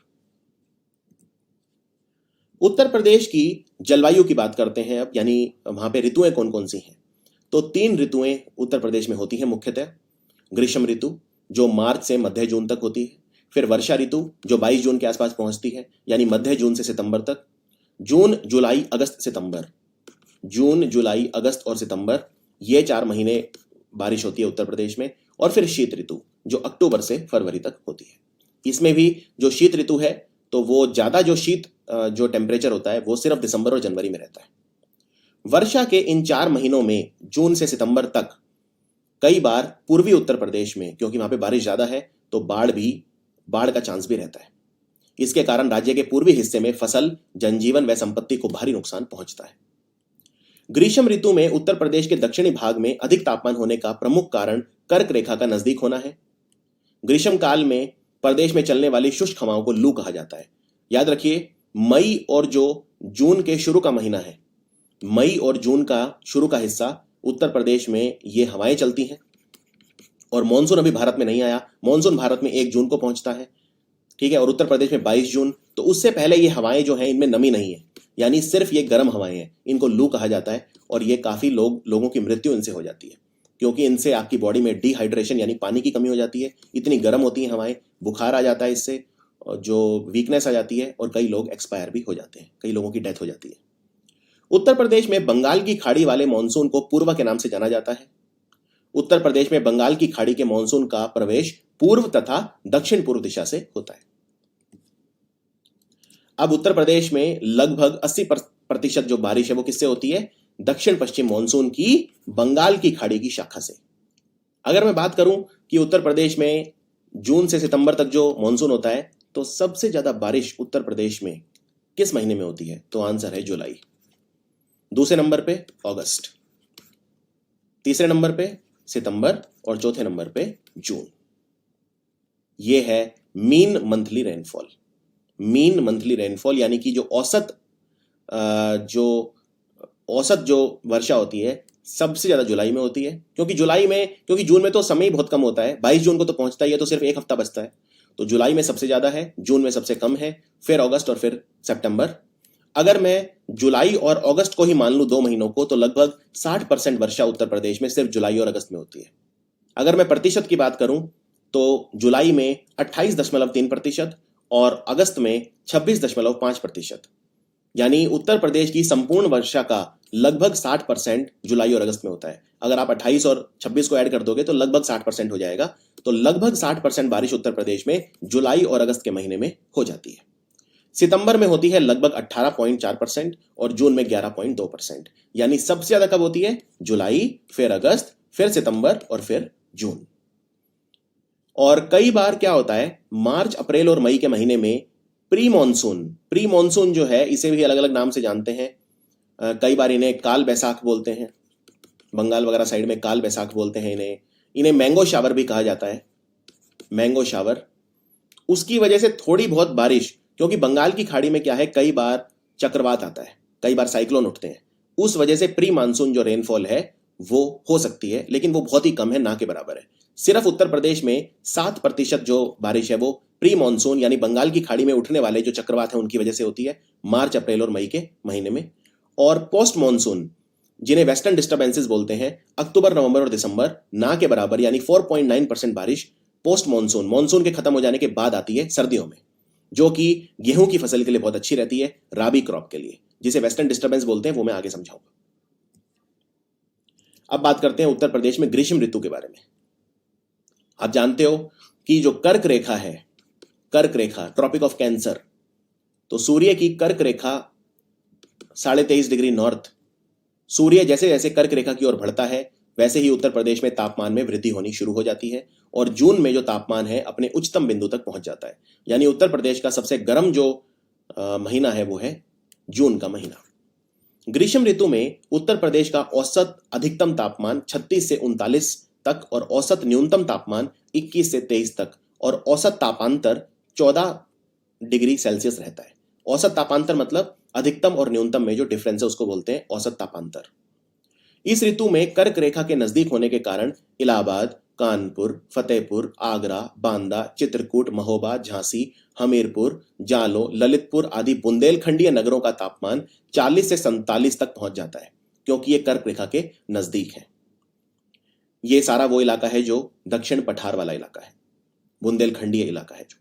उत्तर प्रदेश की जलवायु की बात करते हैं अब, यानी वहां पे ऋतुएं कौन कौन सी हैं। तो 3 ऋतुएं उत्तर प्रदेश में होती हैं मुख्यतः। ग्रीष्म ऋतु जो मार्च से मध्य जून तक होती है, फिर वर्षा ऋतु जो 22 जून के आसपास पहुंचती है, यानी मध्य जून से सितंबर तक, जून जुलाई अगस्त सितंबर, जून जुलाई अगस्त और सितंबर, ये 4 महीने बारिश होती है उत्तर प्रदेश में, और फिर शीत ऋतु जो अक्टूबर से फरवरी तक होती है। इसमें भी जो शीत ऋतु है तो वो ज्यादा जो शीत जो टेम्परेचर होता है वो सिर्फ दिसंबर और जनवरी में रहता है। वर्षा के इन 4 महीनों में जून से सितंबर तक कई बार पूर्वी उत्तर प्रदेश में, क्योंकि वहां पे बारिश ज्यादा है, तो बाढ़ का चांस भी रहता है। इसके कारण राज्य के पूर्वी हिस्से में फसल, जनजीवन व संपत्ति को भारी नुकसान पहुंचता है। ग्रीष्म ऋतु में उत्तर प्रदेश के दक्षिणी भाग में अधिक तापमान होने का प्रमुख कारण कर्क रेखा का नजदीक होना है। ग्रीष्म काल में प्रदेश में चलने वाली शुष्क हवाओं को लू कहा जाता है। याद रखिए, मई और जो जून के शुरू का महीना है, मई और जून का शुरू का हिस्सा उत्तर प्रदेश में ये हवाएं चलती हैं, और मानसून अभी भारत में नहीं आया। मानसून भारत में 1 जून को पहुंचता है, ठीक है, और उत्तर प्रदेश में 22 जून। तो उससे पहले ये हवाएं जो हैं इनमें नमी नहीं है, यानी सिर्फ ये गर्म हवाएं हैं, इनको लू कहा जाता है, और ये काफी लोगों की मृत्यु इनसे हो जाती है, क्योंकि इनसे आपकी बॉडी में डिहाइड्रेशन यानी पानी की कमी हो जाती है, इतनी गर्म होती हैं हवाएं, बुखार आ जाता है इससे, और जो वीकनेस आ जाती है, और कई लोग एक्सपायर भी हो जाते हैं, कई लोगों की डेथ हो जाती है। उत्तर प्रदेश में बंगाल की खाड़ी वाले मानसून को पूर्व के नाम से जाना जाता है। उत्तर प्रदेश में बंगाल की खाड़ी के मानसून का प्रवेश पूर्व तथा दक्षिण पूर्व दिशा से होता है। अब उत्तर प्रदेश में लगभग 80% जो बारिश है वो किससे होती है? दक्षिण पश्चिम मानसून की बंगाल की खाड़ी की शाखा से। अगर मैं बात करूं कि उत्तर प्रदेश में जून से सितंबर तक जो मानसून होता है, तो सबसे ज्यादा बारिश उत्तर प्रदेश में किस महीने में होती है? तो आंसर है जुलाई। दूसरे नंबर पे अगस्त, तीसरे नंबर पे सितंबर, और चौथे नंबर पे जून। ये है mean monthly rainfall. Mean monthly rainfall यानी कि जो औसत जो वर्षा होती है सबसे ज्यादा जुलाई में होती है, क्योंकि जून में तो समय ही बहुत कम होता है, 22 जून को तो पहुंचता ही है, तो सिर्फ एक हफ्ता बचता है। तो जुलाई में सबसे ज्यादा है, जून में सबसे कम है, फिर अगस्त और फिर सितंबर। अगर मैं जुलाई और अगस्त को ही मान लूं 2 महीनों को, तो लगभग 60% वर्षा उत्तर प्रदेश में सिर्फ जुलाई और अगस्त में होती है। अगर मैं प्रतिशत की बात करूं तो जुलाई में 28.3% और अगस्त में 26.5%, यानी उत्तर प्रदेश की संपूर्ण वर्षा का लगभग 60% जुलाई और अगस्त में होता है। अगर आप 28 और 26 को ऐड कर दोगे तो लगभग 60% हो जाएगा। तो लगभग 60% बारिश उत्तर प्रदेश में जुलाई और अगस्त के महीने में हो जाती है। सितंबर में होती है लगभग 18.4% और जून में 11.2%, यानी सबसे ज्यादा कब होती है? जुलाई, फिर अगस्त, फिर सितंबर और फिर जून। और कई बार क्या होता है, मार्च, अप्रैल और मई के महीने में प्री मानसून जो है, इसे भी अलग अलग नाम से जानते हैं। कई बार इन्हें काल बैसाख बोलते हैं, बंगाल वगैरह साइड में काल बैसाख बोलते हैं इन्हें मैंगो शावर भी कहा जाता है, मैंगो शावर। उसकी वजह से थोड़ी बहुत बारिश, क्योंकि बंगाल की खाड़ी में क्या है, कई बार चक्रवात आता है, कई बार साइक्लोन उठते हैं, उस वजह से प्री मानसून जो रेनफॉल है वो हो सकती है, लेकिन वो बहुत ही कम है, ना के बराबर है। सिर्फ उत्तर प्रदेश में 7% जो बारिश है वो प्री मानसून यानी बंगाल की खाड़ी में उठने वाले जो चक्रवात हैं उनकी वजह से होती है, मार्च, अप्रैल और मई के महीने में। और पोस्ट मानसून, जिन्हें वेस्टर्न डिस्टर्बेंसेस बोलते हैं, अक्टूबर, नवंबर और दिसंबर, ना के बराबर यानी 4.9% बारिश पोस्ट मानसून के खत्म हो जाने के बाद आती है सर्दियों में, जो कि गेहूं की फसल के लिए बहुत अच्छी रहती है, राबी क्रॉप के लिए, जिसे वेस्टर्न डिस्टर्बेंस बोलते हैं, वो मैं आगे समझाऊंगा। अब बात करते हैं उत्तर प्रदेश में ग्रीष्म ऋतु के बारे में। आप जानते हो कि जो कर्क रेखा ट्रॉपिक ऑफ कैंसर, तो सूर्य की कर्क रेखा 23.5 डिग्री नॉर्थ, सूर्य जैसे जैसे कर्क रेखा की ओर बढ़ता है वैसे ही उत्तर प्रदेश में तापमान में वृद्धि होनी शुरू हो जाती है, और जून में जो तापमान है अपने उच्चतम बिंदु तक पहुंच जाता है। यानी उत्तर प्रदेश का सबसे गर्म जो महीना है वो है जून का महीना। ग्रीष्म ऋतु में उत्तर प्रदेश का औसत अधिकतम तापमान 36 से 39 तक और औसत न्यूनतम तापमान 21 से 23 तक और औसत तापांतर 14 डिग्री सेल्सियस रहता है। औसत तापांतर मतलब अधिकतम और न्यूनतम में जो डिफरेंस है उसको बोलते हैं औसत तापांतर। इस ऋतु में कर्क रेखा के नजदीक होने के कारण इलाहाबाद, कानपुर, फतेहपुर, आगरा, बांदा, चित्रकूट, महोबा, झांसी, हमीरपुर, जालो, ललितपुर आदि बुंदेलखंडीय नगरों का तापमान 40 से 47 तक पहुंच जाता है, क्योंकि यह कर्क रेखा के नजदीक है। यह सारा वो इलाका है जो दक्षिण पठार वाला इलाका है, बुंदेलखंडीय इलाका है जो।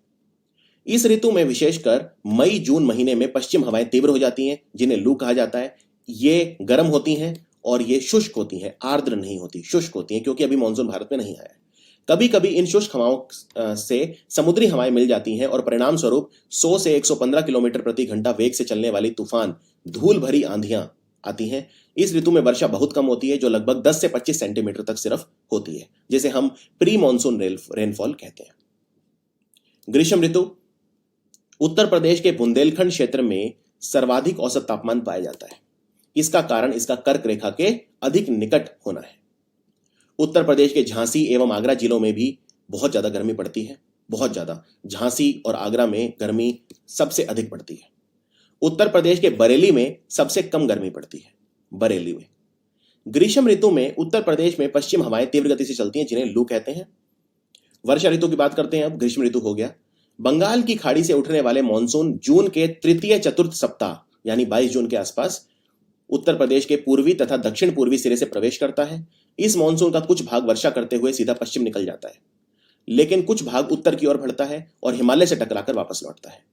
इस ऋतु में विशेषकर मई जून महीने में पश्चिम हवाएं तीव्र हो जाती हैं, जिन्हें लू कहा जाता है। ये गर्म होती हैं और ये शुष्क होती हैं, आर्द्र नहीं होती, शुष्क होती हैं, क्योंकि अभी मानसून भारत में नहीं आया है। कभी कभी इन शुष्क हवाओं से समुद्री हवाएं मिल जाती हैं और परिणाम स्वरूप 100 से 115 किलोमीटर प्रति घंटा वेग से चलने वाली तूफान, धूल भरी आंधियां आती हैं। इस ऋतु में वर्षा बहुत कम होती है, जो लगभग 10 से 25 सेंटीमीटर तक सिर्फ होती है, जिसे हम प्री मानसून रेनफॉल कहते हैं। ग्रीष्म ऋतु उत्तर प्रदेश के बुंदेलखंड क्षेत्र में सर्वाधिक औसत तापमान पाया जाता है। इसका कारण इसका कर्क रेखा के अधिक निकट होना है। उत्तर प्रदेश के झांसी एवं आगरा जिलों में भी बहुत ज्यादा गर्मी पड़ती है, बहुत ज्यादा। झांसी और आगरा में गर्मी सबसे अधिक पड़ती है। उत्तर प्रदेश के बरेली में सबसे कम गर्मी पड़ती है, बरेली में। ग्रीष्म ऋतु में उत्तर प्रदेश में पश्चिम हवाएं तीव्र गति से चलती हैं, जिन्हें लू कहते हैं। वर्षा ऋतु की बात करते हैं अब। ग्रीष्म ऋतु हो गया। बंगाल की खाड़ी से उठने वाले मानसून जून के तृतीय चतुर्थ सप्ताह यानी 22 जून के आसपास उत्तर प्रदेश के पूर्वी तथा दक्षिण पूर्वी सिरे से प्रवेश करता है। इस मॉनसून का कुछ भाग वर्षा करते हुए सीधा पश्चिम निकल जाता है, लेकिन कुछ भाग उत्तर की ओर बढ़ता है और हिमालय से टकराकर वापस लौटता है।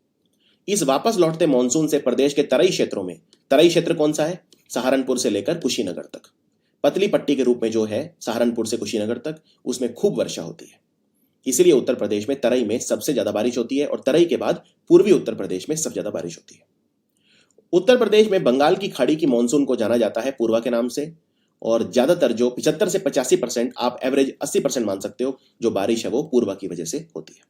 इस वापस लौटते मॉनसून से प्रदेश के तराई क्षेत्रों में, तराई क्षेत्र कौन सा है? सहारनपुर से लेकर कुशीनगर तक, पतली पट्टी के रूप में जो है सहारनपुर से कुशीनगर तक, उसमें खूब वर्षा होती है। इसीलिए उत्तर प्रदेश में तराई में सबसे ज्यादा बारिश होती है और तराई के बाद पूर्वी उत्तर प्रदेश में सबसे ज्यादा बारिश होती है। उत्तर प्रदेश में बंगाल की खाड़ी की मॉनसून को जाना जाता है पूर्वा के नाम से, और ज्यादातर जो 75 से 85%, आप एवरेज 80% मान सकते हो, जो बारिश है वो पूर्वा की वजह से होती है।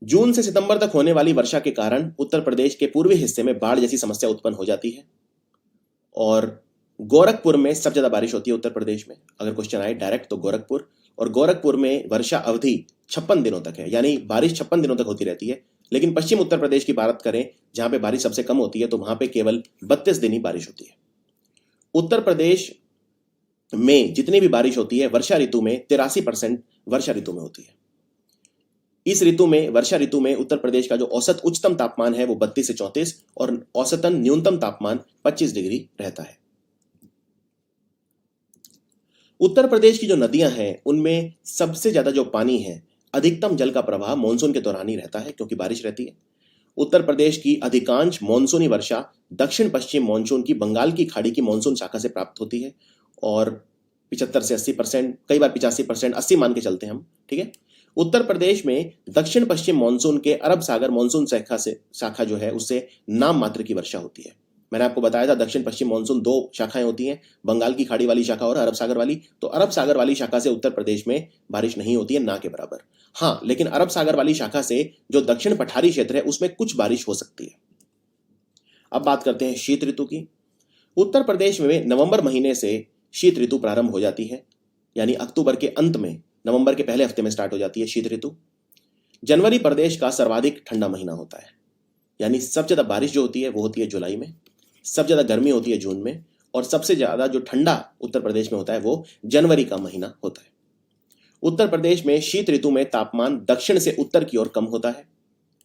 जून से सितंबर तक होने वाली वर्षा के कारण उत्तर प्रदेश के पूर्वी हिस्से में बाढ़ जैसी समस्या उत्पन्न हो जाती है और गोरखपुर में सबसे ज्यादा बारिश होती है उत्तर प्रदेश में। अगर क्वेश्चन आए डायरेक्ट तो गोरखपुर, और गोरखपुर में वर्षा अवधि 56 दिनों तक है, यानी बारिश 56 दिनों तक होती रहती है। लेकिन पश्चिम उत्तर प्रदेश की बात करें, जहां पे बारिश सबसे कम होती है, तो वहां पे केवल 32 दिन ही बारिश होती है। उत्तर प्रदेश में जितनी भी बारिश होती है वर्षा ऋतु में 83% वर्षा ऋतु में होती है। इस ऋतु में, वर्षा ऋतु में, उत्तर प्रदेश का जो औसत उच्चतम तापमान है वो 32 से 34 और औसतन न्यूनतम तापमान 25 डिग्री रहता है। उत्तर प्रदेश की जो नदियां हैं उनमें सबसे ज्यादा जो पानी है, अधिकतम जल का प्रवाह मानसून के दौरान ही रहता है क्योंकि बारिश रहती है। उत्तर प्रदेश की अधिकांश मानसूनी वर्षा दक्षिण पश्चिम मानसून की बंगाल की खाड़ी की मानसून शाखा से प्राप्त होती है और 75 से 80%, कई बार 85%, 80 मान के चलते हैं हम, ठीक है। उत्तर प्रदेश में दक्षिण पश्चिम मानसून के अरब सागर मानसून शाखा जो है उससे नाम मात्र की वर्षा होती है। मैंने आपको बताया था दक्षिण पश्चिम मानसून 2 शाखाएं होती हैं, बंगाल की खाड़ी वाली शाखा और अरब सागर वाली। तो अरब सागर वाली शाखा से उत्तर प्रदेश में बारिश नहीं होती है, ना के बराबर। हाँ, लेकिन अरब सागर वाली शाखा से जो दक्षिण पठारी क्षेत्र है उसमें कुछ बारिश हो सकती है। अब बात करते हैं शीत ऋतु की। उत्तर प्रदेश में नवंबर महीने से शीत ऋतु प्रारंभ हो जाती है, यानी अक्टूबर के अंत में, नवंबर के पहले हफ्ते में स्टार्ट हो जाती है शीत ऋतु। जनवरी प्रदेश का सर्वाधिक ठंडा महीना होता है, यानी सबसे ज्यादा बारिश जो होती है वो होती है जुलाई में, सबसे ज्यादा गर्मी होती है जून में, और सबसे ज्यादा जो ठंडा उत्तर प्रदेश में होता है वो जनवरी का महीना होता है। उत्तर प्रदेश में शीत ऋतु में तापमान दक्षिण से उत्तर की ओर कम होता है।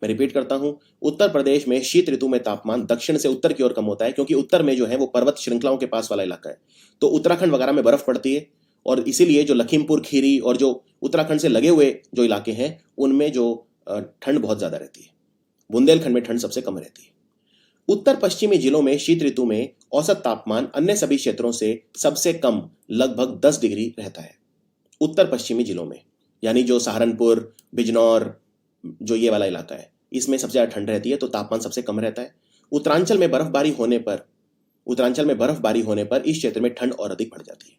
मैं रिपीट करता हूं, उत्तर प्रदेश में शीत ऋतु में तापमान दक्षिण से उत्तर की ओर कम होता है क्योंकि उत्तर में जो है वो पर्वत श्रृंखलाओं के पास वाला इलाका है, तो उत्तराखंड वगैरह में बर्फ पड़ती है और इसीलिए जो लखीमपुर खीरी और जो उत्तराखंड से लगे हुए जो इलाके हैं उनमें जो ठंड बहुत ज्यादा रहती है। बुंदेलखंड में ठंड सबसे कम रहती है। उत्तर पश्चिमी जिलों में शीत ऋतु में औसत तापमान अन्य सभी क्षेत्रों से सबसे कम लगभग 10 डिग्री रहता है। उत्तर पश्चिमी जिलों में, यानी जो सहारनपुर, बिजनौर, जो ये वाला इलाका है, इसमें सबसे ज्यादा ठंड रहती है, तो तापमान सबसे कम रहता है। उत्तरांचल में बर्फबारी होने पर इस क्षेत्र में ठंड और अधिक बढ़ जाती है।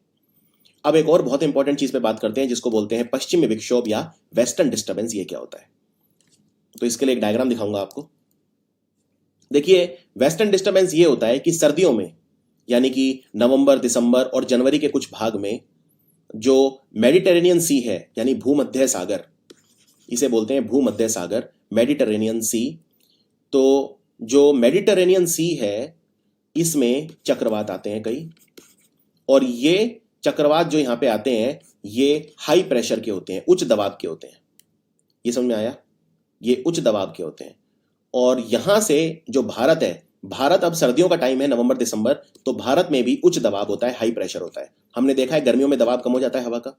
अब एक और बहुत इंपॉर्टेंट चीज पे बात करते हैं जिसको बोलते हैं पश्चिमी विक्षोभ या वेस्टर्न डिस्टर्बेंस। ये क्या होता है? तो इसके लिए एक डायग्राम दिखाऊंगा आपको। देखिए, वेस्टर्न डिस्टर्बेंस ये होता है कि सर्दियों में, यानी कि नवंबर, दिसंबर और जनवरी के कुछ भाग में जो मेडिटेरेनियन सी है, यानी भूमध्य सागर, इसे बोलते हैं भूमध्य सागर, मेडिटेरेनियन सी। तो जो मेडिटेरेनियन सी है इसमें चक्रवात आते हैं कई, और ये चक्रवात जो यहां पे आते हैं ये हाई प्रेशर के होते हैं, उच्च दबाव के होते हैं। ये समझ में आया? ये उच्च दबाव के होते हैं। और यहां से जो भारत है, भारत अब सर्दियों का टाइम है नवंबर दिसंबर, तो भारत में भी उच्च दबाव होता है, हाई प्रेशर होता है। हमने देखा है गर्मियों में दबाव कम हो जाता है हवा का,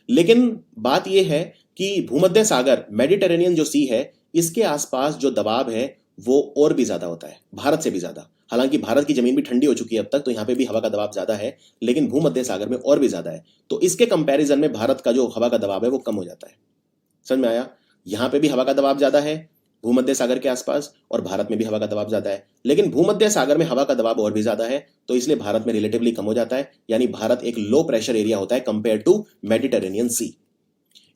लेकिन बात यह है कि भूमध्य सागर, मेडिटेरेनियन जो सी है, इसके आसपास जो दबाव है वो और भी ज्यादा होता है, भारत से भी ज्यादा। हालांकि भारत की जमीन भी ठंडी हो चुकी है अब तक, तो यहां पे भी हवा का दबाव ज्यादा है, लेकिन भूमध्य सागर में और भी ज्यादा है। तो इसके कंपैरिजन में भारत का जो हवा का दबाव है वो कम हो जाता है। समझ में आया? यहां पे भी हवा का दबाव ज्यादा है भूमध्य सागर के आसपास, और भारत में भी हवा का दबाव ज्यादा है, लेकिन भूमध्य सागर में हवा का दबाव और भी ज्यादा है, तो इसलिए भारत में रिलेटिवली कम हो जाता है। यानी भारत एक लो प्रेशर एरिया होता है कंपेयर टू मेडिटेरेनियन सी।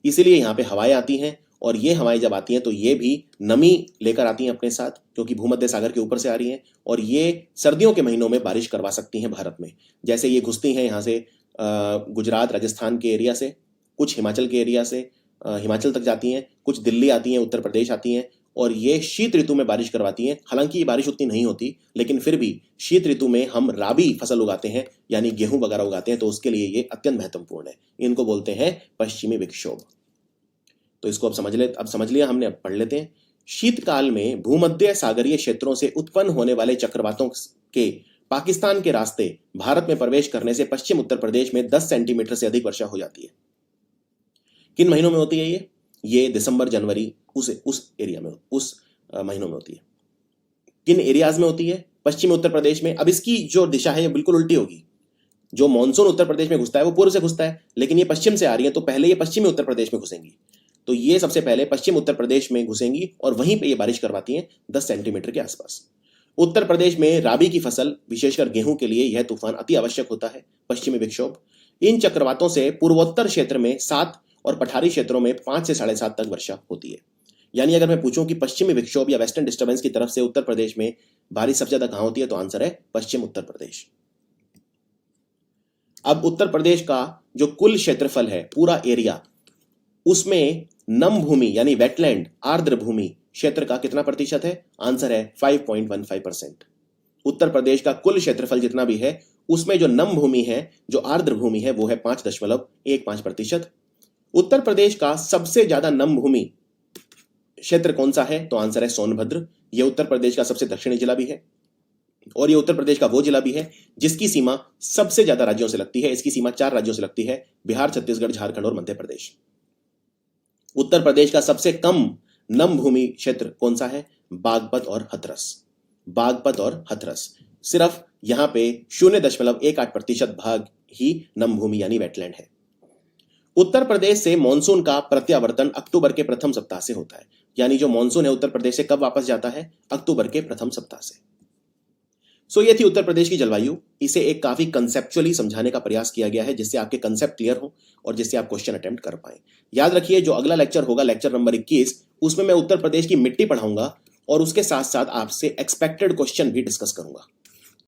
इसीलिए यहाँ पे हवाएं आती हैं, और ये हवाएं जब आती हैं तो ये भी नमी लेकर आती हैं अपने साथ, क्योंकि भूमध्य सागर के ऊपर से आ रही हैं, और ये सर्दियों के महीनों में बारिश करवा सकती हैं भारत में। जैसे ये घुसती हैं यहाँ से गुजरात, राजस्थान के एरिया से, कुछ हिमाचल के एरिया से हिमाचल तक जाती हैं, कुछ दिल्ली आती हैं, उत्तर प्रदेश आती हैं, और ये शीत ऋतु में बारिश करवाती हैं। हालांकि ये बारिश उतनी नहीं होती, लेकिन फिर भी शीत ऋतु में हम राबी फसल उगाते हैं, यानी गेहूं वगैरह उगाते हैं, तो उसके लिए ये अत्यंत महत्वपूर्ण है। इनको बोलते हैं पश्चिमी विक्षोभ। तो इसको अब समझ लिया हमने, अब पढ़ लेते हैं। शीतकाल में भूमध्य सागरीय क्षेत्रों से उत्पन्न होने वाले चक्रवातों के पाकिस्तान के रास्ते भारत में प्रवेश करने से पश्चिम उत्तर प्रदेश में 10 सेंटीमीटर से अधिक वर्षा हो जाती है। किन महीनों में होती है ये दिसंबर जनवरी उस एरिया में, उस महीनों में होती है। किन एरियाज में होती है? पश्चिमी उत्तर प्रदेश में। अब इसकी जो दिशा है ये बिल्कुल उल्टी होगी। जो मानसून उत्तर प्रदेश में घुसता है वो पूर्व से घुसता है, लेकिन ये पश्चिम से आ रही है तो पहले ये पश्चिमी उत्तर प्रदेश में घुसेंगी। तो ये सबसे पहले पश्चिम उत्तर प्रदेश में घुसेंगी और वहीं पे ये बारिश करवाती हैं 10 सेंटीमीटर के आसपास। उत्तर प्रदेश में राबी की फसल विशेषकर गेहूं के लिए यह तूफान अति आवश्यक होता है। पश्चिमी विक्षोभ, इन चक्रवातों से पूर्वोत्तर क्षेत्र में 7 और पठारी क्षेत्रों में 5 से 7.5 तक वर्षा होती है। यानी अगर मैं पूछूं कि पश्चिमी विक्षोभ या वेस्टर्न डिस्टर्बेंस की तरफ से उत्तर प्रदेश में बारिश सबसे ज्यादा कहां होती है, तो आंसर है पश्चिम उत्तर प्रदेश। अब उत्तर प्रदेश का जो कुल क्षेत्रफल है, पूरा एरिया, उसमें नम भूमि यानी वेटलैंड, आर्द्र भूमि क्षेत्र का कितना प्रतिशत है? आंसर है 5.15%। उत्तर प्रदेश का कुल क्षेत्रफल जितना भी है उसमें जो नम भूमि है, जो आर्द्र भूमि है, वो है 5.15%। उत्तर प्रदेश का सबसे ज्यादा नम भूमि क्षेत्र कौन सा है? तो आंसर है सोनभद्र। यह उत्तर प्रदेश का सबसे दक्षिणी जिला भी है और ये उत्तर प्रदेश का वो जिला भी है जिसकी सीमा सबसे ज्यादा राज्यों से लगती है। इसकी सीमा 4 राज्यों से लगती है, बिहार, छत्तीसगढ़, झारखंड और मध्य प्रदेश। उत्तर प्रदेश का सबसे कम नम भूमि क्षेत्र कौन सा है? बागपत और हथरस। बागपत और हथरस, सिर्फ यहां पे 0.18% भाग ही नम भूमि यानी वेटलैंड है। उत्तर प्रदेश से मानसून का प्रत्यावर्तन अक्टूबर के प्रथम सप्ताह से होता है। यानी जो मानसून है उत्तर प्रदेश से कब वापस जाता है? अक्टूबर के प्रथम सप्ताह से। ये थी उत्तर प्रदेश की जलवायु। इसे एक काफी कंसेप्चुअली समझाने का प्रयास किया गया है जिससे आपके कंसेप्ट क्लियर हो और जिससे आप क्वेश्चन अटेम्प्ट कर पाए। याद रखिए, जो अगला लेक्चर होगा, लेक्चर नंबर 21, उसमें मैं उत्तर प्रदेश की मिट्टी पढ़ाऊंगा और उसके साथ साथ आपसे एक्सपेक्टेड क्वेश्चन भी डिस्कस करूंगा।